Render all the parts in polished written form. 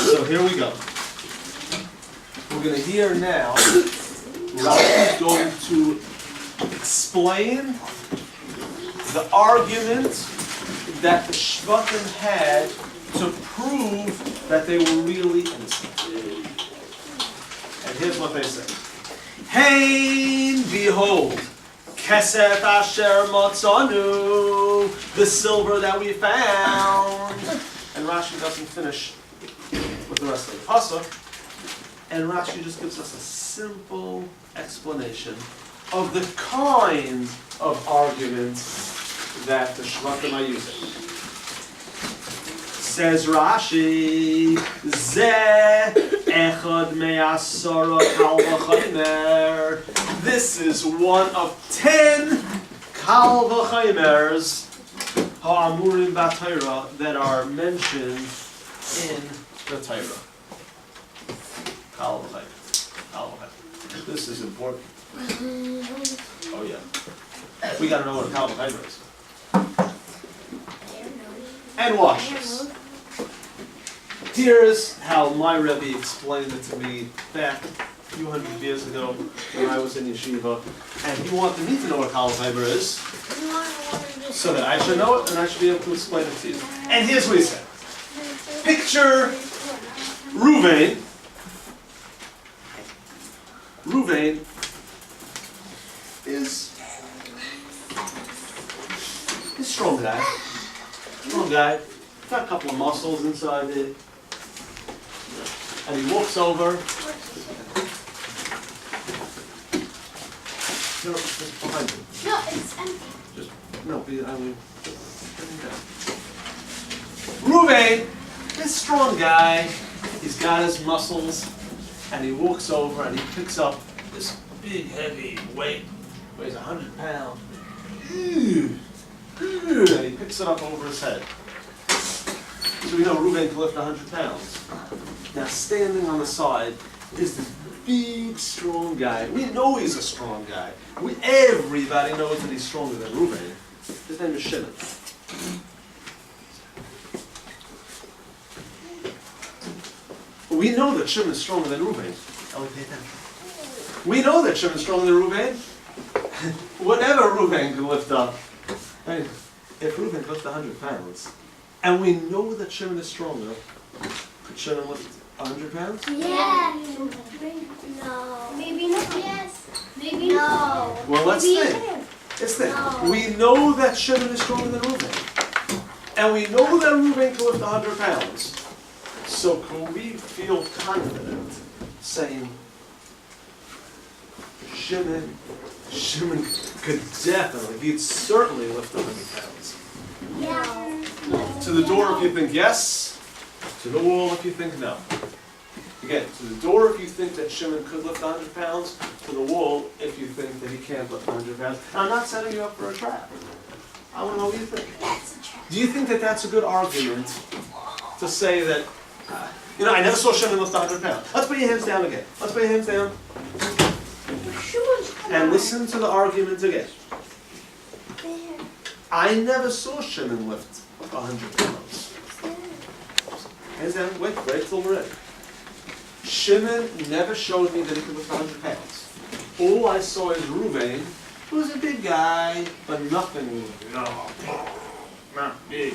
So here we go. We're going to hear now, Rashi is going to explain the argument that the Shvatim had to prove that they were really innocent. And here's what they say. Hey, behold, Kesef Asher Matzanu, the silver that we found. And Rashi doesn't finish with the rest of the pasuk. And Rashi just gives us a simple explanation of the kind of arguments that the Shvatim are using. Says Rashi, Zeh echad me'asara kal v'chaymer. This is one of 10 kal v'chaymers ha'amurim b'Torah that are mentioned in the Torah. Kal v'chaymer. Kal v'chaymer. This is important. Oh yeah. We gotta know what a kal v'chaymer is. And watch this. Here's how my Rebbe explained it to me back a few hundred years ago when I was in yeshiva, and he wanted me to know what kal v'chaymer is, so that I should know it and I should be able to explain it to you. And here's what he said. Picture Ruvain. Ruvain is a strong guy. Strong guy. Got a couple of muscles inside it. And he walks over. No, just behind him. No, it's empty. Just, no, I mean, Ruvain, this strong guy, he's got his muscles, and he walks over and he picks up this big, heavy weight, weighs 100 pounds. And he picks it up over his head. So we know Ruvain can lift 100 pounds. Now standing on the side is this big, strong guy. We know he's a strong guy. Everybody knows that he's stronger than Ruvain. His name is Shimon. We know that Shimon is stronger than Ruvain. We know that Shimon is stronger than Ruvain. Whatever Ruvain can lift up. Hey, if Ruvain can lift 100 pounds, and we know that Shimon is stronger, could Shimon lift 100 pounds? Yeah. No. Maybe not. Yes. Maybe no. Well, let's think. Let's think. No. We know that Shimon is stronger than Ruvain. And we know that Ruvain can lift 100 pounds. So can we feel confident saying, Shimon could definitely, he'd certainly lift 100 pounds. Yeah. To the door if you think yes, to the wall if you think no. Again, to the door if you think that Shimon could lift 100 pounds, to the wall if you think that he can't lift 100 pounds. I'm not setting you up for a trap. I want to know what you think. Do you think that that's a good argument to say that, I never saw Shimon lift 100 pounds. Let's put your hands down again. Let's put your hands down. And listen to the argument again. I never saw Shimon lift 100 pounds. Hands down, wait till we're ready. Shimon never showed me that he could lift 100 pounds. All I saw is Ruvain, who was a big guy, but nothing, not big.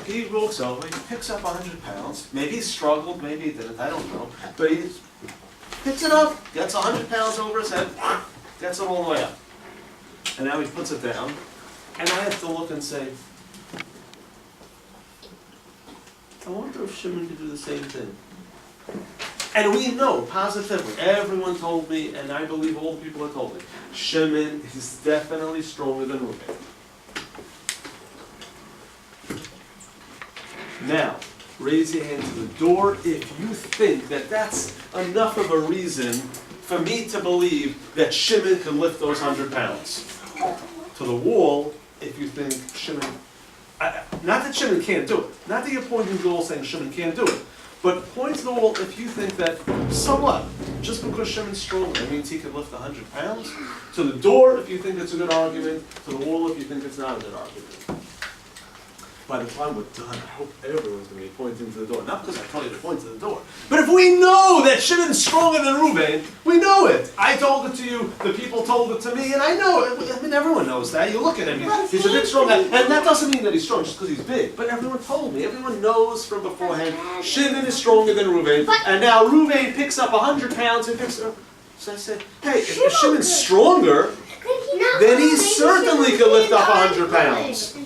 He walks over, he picks up 100 pounds. Maybe he struggled, maybe he didn't, I don't know. But he picks it up, gets 100 pounds over his head, gets it all the way up. And now he puts it down, and I have to look and say, I wonder if Shimon could do the same thing. And we know, positively, everyone told me, and I believe all the people that told me, Shimon is definitely stronger than Ruvain. Now, raise your hand to the door if you think that that's enough of a reason for me to believe that Shimon can lift those 100 pounds. To the wall if you think Shimon, not that Shimon can't do it, not that you're pointing to the wall saying Shimon can't do it, but point to the wall if you think that, so what? Just because Shimon's stronger, that means he can lift 100 pounds? To the door if you think it's a good argument, to the wall if you think it's not a good argument. by the time we're done, I hope everyone's going to be pointing to the door. Not because I told you to point to the door, but if we know that Shimon's stronger than Reuben, we know it. I told it to you, the people told it to me, and I know it. I mean, everyone knows that. You look at him, he's a bit stronger. And that doesn't mean that he's strong just because he's big. But everyone told me, everyone knows from beforehand, Shimon is stronger than Reuben. And now Reuben picks up 100 pounds and picks up. So I said, hey, if Shimon's stronger, then he certainly can lift up 100 pounds. Then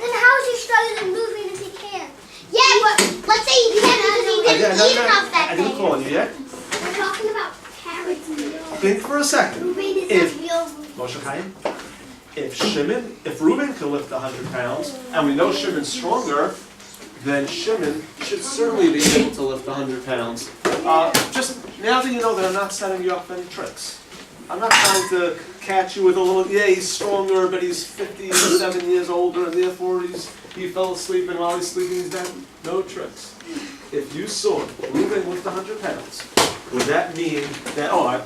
how is he stronger than Reuben if he can't? Yeah, but let's say he can't because he didn't eat enough that I day. didn't call you yet. We're talking about carrots. Think for a second. Reuben is If- not real. Moshe Chaim, if Reuben can lift 100 pounds, and we know Shimon's stronger, then Shimon should certainly be able to lift 100 pounds. Just now that you know that I'm not setting you up for any tricks. I'm not trying to catch you with a little, yeah, he's stronger, but he's 57 years older, and therefore he fell asleep, and while he's sleeping he's dead. No tricks. If you saw Reuben lift 100 pounds, would that mean that,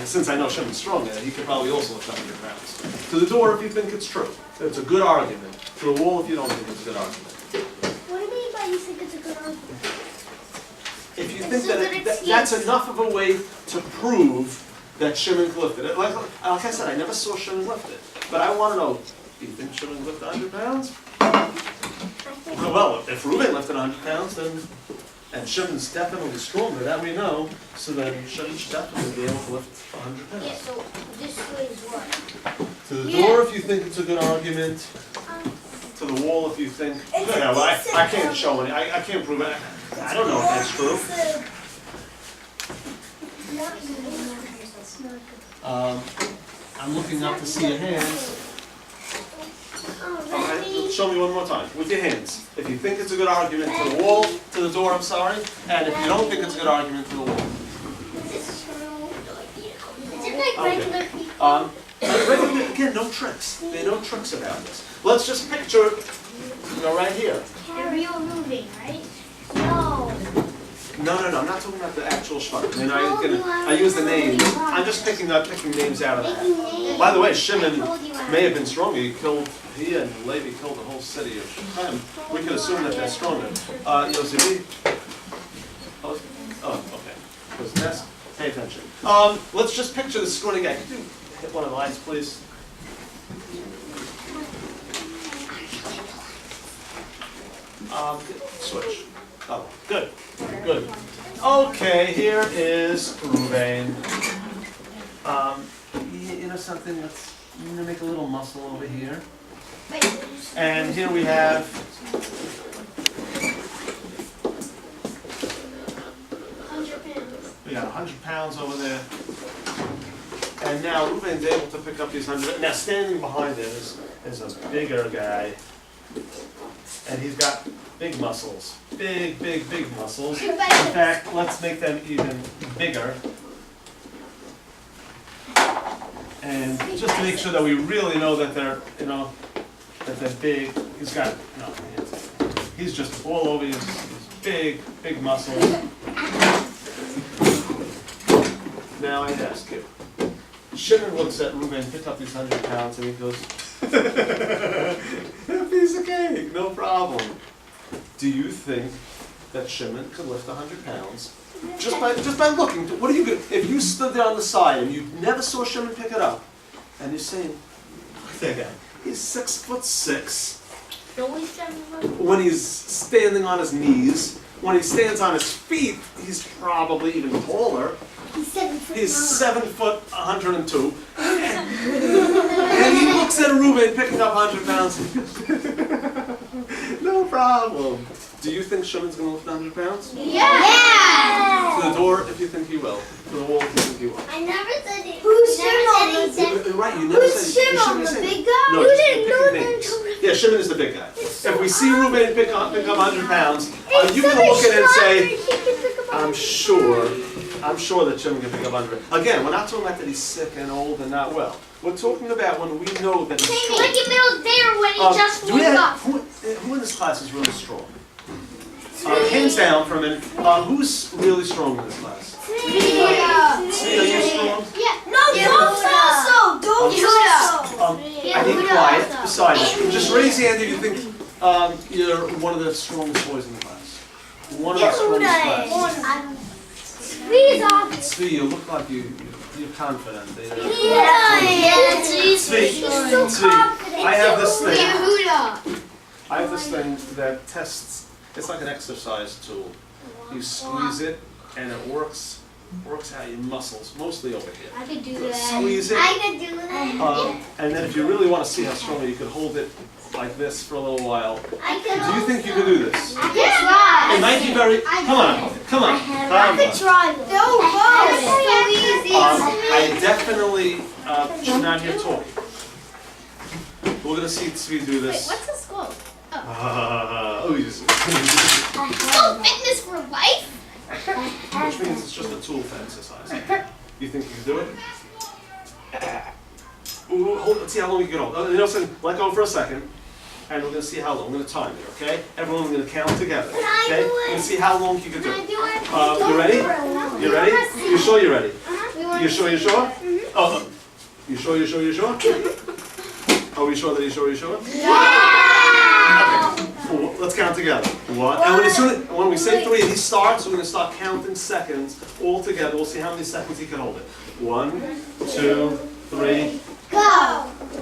since I know Shimon's stronger, he could probably also lift 100 pounds. To the door if you think it's true. It's a good argument. To the wall if you don't think it's a good argument. What do you mean by you think it's a good argument? If you It's think a that good that's excuse. enough of a way to prove that Shimon lifted it. Like I said, I never saw Shimon lift it. But I want to know, do you think Shimon lifted 100 pounds? Well, if Reuben lifted 100 pounds, then, and Shimon's definitely stronger, that we know, so then Shimon should definitely be able to lift 100 Yeah, pounds. so this way is what? To the door if you think it's a good argument. To the wall if you think, yeah, well, I can't show any, I can't prove it. I don't know if that's true. I'm looking up to see your hands. All right, show me one more time, with your hands. If you think it's a good argument, to the wall, to the door, I'm sorry. And if you don't think it's a good argument, to the wall. Is this true? Is it like regular people? Again, no tricks. There are no tricks about this. Let's just picture, right here. The real moving, right? No. No, I'm not talking about the actual Shvatim. I use the names. I'm just picking names out of that. By the way, Shimon may have been stronger. He and Levi killed the whole city of Shechem. We could assume that they're stronger. Yosevi? Oh, okay. Because that's, pay attention. Let's just picture the squinting guy. Could you hit one of the lights, please? Switch. Oh, good. Good. Okay, here is Reuben. You know something? I'm gonna make a little muscle over here. And here we have 100 pounds. we got 100 pounds over there. And now Reuben's able to pick up these 100. Now standing behind it is a bigger guy. And he's got big muscles. Big muscles. In fact, let's make them even bigger. And just to make sure that we really know that they're, that they're big, he's got, he's just all over his big muscles. Now I ask you, Shimon looks at Reuben, pick up these 100 pounds, and he goes, a piece of cake, no problem. Do you think that Shimon could lift 100 pounds? Just by looking, what are you good? If you stood there on the side and you never saw Shimon pick it up, and you're saying, look at that guy, he's 6'6". When he's standing on his knees, when he stands on his feet, he's probably even taller. He's 7 foot. He's 7 foot 102. And he looks at Reuben picking up 100 pounds. No problem. Do you think Shimon's going to lift 100 pounds? Yeah! To the door if you think he will. To the wall if you think he will. I never said it. Who's Shimon? Right, you never said it. Shimon, the big guy? No, You just didn't know picking that names. until- Yeah, Shimon is the big guy. If we see Reuben pick up 100 pounds, are He's you going to look at it and say, he can pick up I'm sure that Shimon can pick up 100. Again, we're not talking about that he's sick and old and not well. We're talking about when we know that he's strong. Like in middle there when he just Do we woke have, up. who in this class is really strong? Hands down for a minute. Who's really strong in this class? Tzvi, are you strong? I need quiet beside you. Just raise your hand if you think you're one of the strongest boys in the class. One of the strongest class. Tzvi, you look like you're confident. Tzvi, I have this thing. I have this thing that tests. It's like an exercise tool. You squeeze it, and it works out your muscles, mostly over here. I could do So that. squeeze it. I could do that. And then if you really want to see how strong you could hold it like this for a little while. I could. Do you think you can do this? I could try. It might be very. Come on. I could try. I definitely should not hear talking. We're gonna see Tzvi do this. What's the scope? Oh, Fitness for life? which means it's just a tool for exercise. You think you can do it? Let's see how long you can hold. You know something? Let go for a second, and we're gonna see how long. We're gonna time it, okay? Everyone, we're gonna count together. Okay? We're gonna see how long you can do it. You ready? You ready? You sure you're ready? You sure you're sure? Oh, you sure you're sure you're sure? Are we sure that you're sure you're sure? Okay. Let's count together. One. And when we say three and he starts, we're going to start counting seconds all together. We'll see how many seconds he can hold it. 1, 2, 3. Go!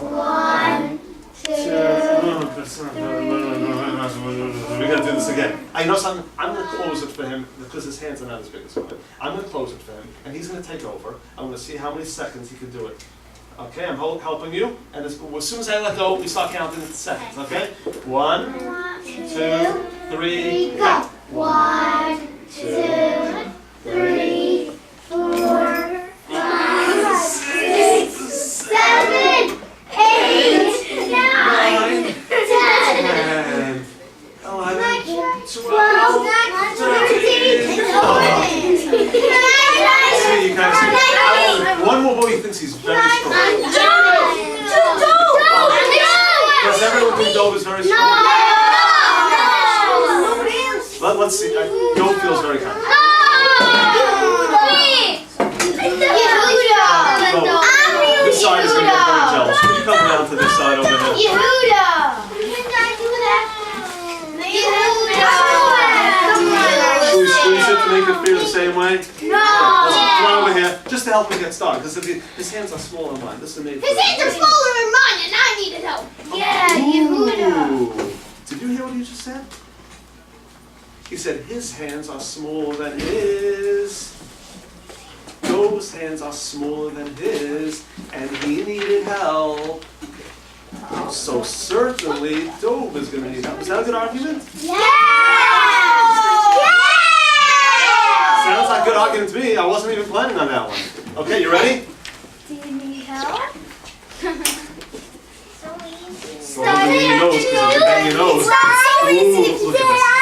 1, 2. We're going to do this again. You know something? I'm going to close it for him because his hands are not as big as mine. I'm going to close it for him, and he's going to take over. I'm going to see how many seconds he can do it. Okay, I'm helping you, and as soon as I let go, we start counting in seconds, okay? 1, 2, 3, go! 1, 2, 3, 4, 5, 6, 7, 8, 9, 10, 11, 12, 13, 14. See, you guys see, one more boy thinks he's very strong. Does everyone think Dove is very strong? Let's see. Dove feels very confident. This side is going to get very jealous. Can you come down to this side over here? Should we squeeze it to make it feel the same way? Let's come over here, just to help him get started, because his hands are smaller than mine. This is amazing. His hands are smaller than mine, and I needed help. Yeah, Yehuda. Did you hear what he just said? He said his hands are smaller than his. Dove's hands are smaller than his, and he needed help. So certainly Dove is going to need help. Is that a good argument? Sounds like a good argument to me. I wasn't even planning on that one. Okay, you ready? Do you need help? Well, look at your nose, because you bang your nose. Ooh,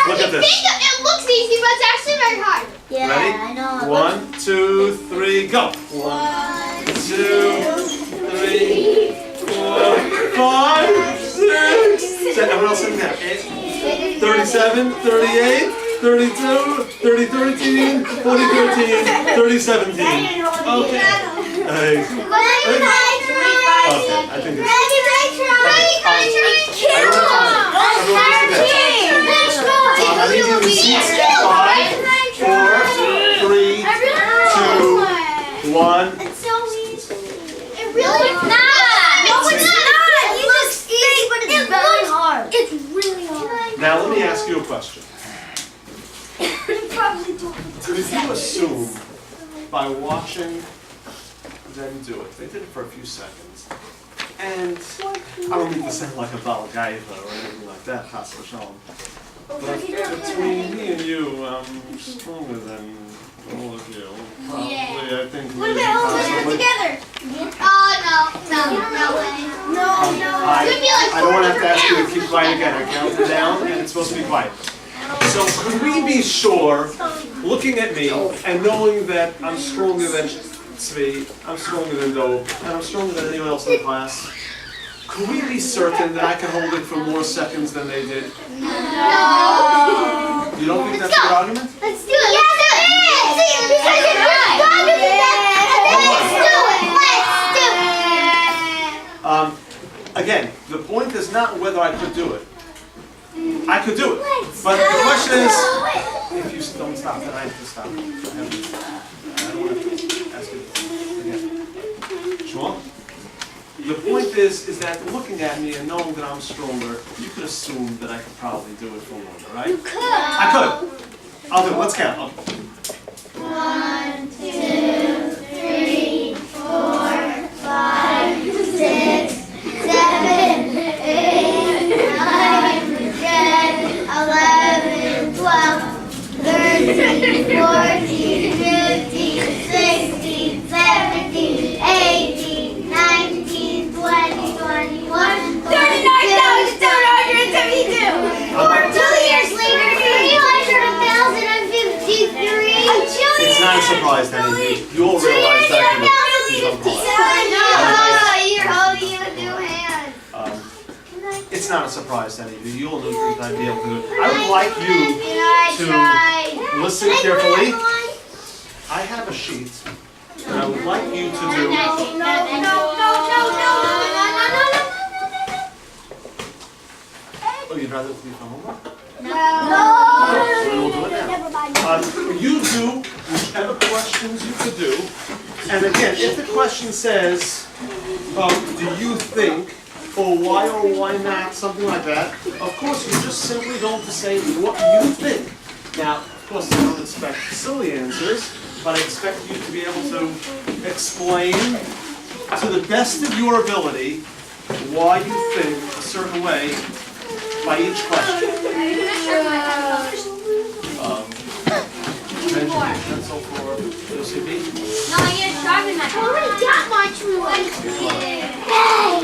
look at this. It looks easy, but it's actually very hard. Yeah, Ready? I know. 1, 2, 3, go. 1, 2, 3, 4, 5, 6. Everyone else in there. 37, 38, 32, 30, 13, 40, 13, 30, 17. Okay. Hey. I think it's... I need you to see 5, 4, 3, 2, 1. It's so easy. It really is not. No, it's not. You just easy, but it's very hard. It's really hard. Now let me ask you a question. Could you assume by watching them do it, they did it for a few seconds, and I don't mean to sound like a Balgaiva or anything like that, Chas v'shalom, but between me and you, I'm stronger than all of you. Probably, I think. What about all of them together? Oh, no way. No. I don't want to have to ask you to keep quiet again. I counted down, and it's supposed to be quiet. So could we be sure, looking at me and knowing that I'm stronger than Tzvi, I'm stronger than Dove, and I'm stronger than anyone else in the class, could we be certain that I can hold it for more seconds than they did? No. You don't think that's a good argument? Let's do it. Yes, it is. Because point is not whether I could do it. I could do it. But the question is, if you don't stop, then I have to stop. I don't want to ask you again. Sure? The point is that looking at me and knowing that I'm stronger, you could assume that I could probably do it for longer, right? You could. I could. I'll do it. Let's count. 1, 2, 3, 4, 5, 6, 7, 8, 9, 10, 11, 12, 13, 14, 15, 16, 17, 18, 19, 20, 21, 39,772. 2 years later, 300,053. It's not a surprise, Danny. You'll realize that he's on pause. You're holding your two hands. It's not a surprise, Danny. You'll know that I'd be able to do it. I would like you to listen carefully. I have a sheet, and I would like you to do. Oh, you'd rather leave my homework? No. We'll do it now. You do whichever questions you could do. And again, if the question says, do you think, or why not, something like that, of course you just simply don't say what you think. Now, of course, I don't expect silly answers, but I expect you to be able to explain to the best of your ability why you think a certain way by each question. Pencil for OCB. No, I get sharpen my. I already got my true one. Hey!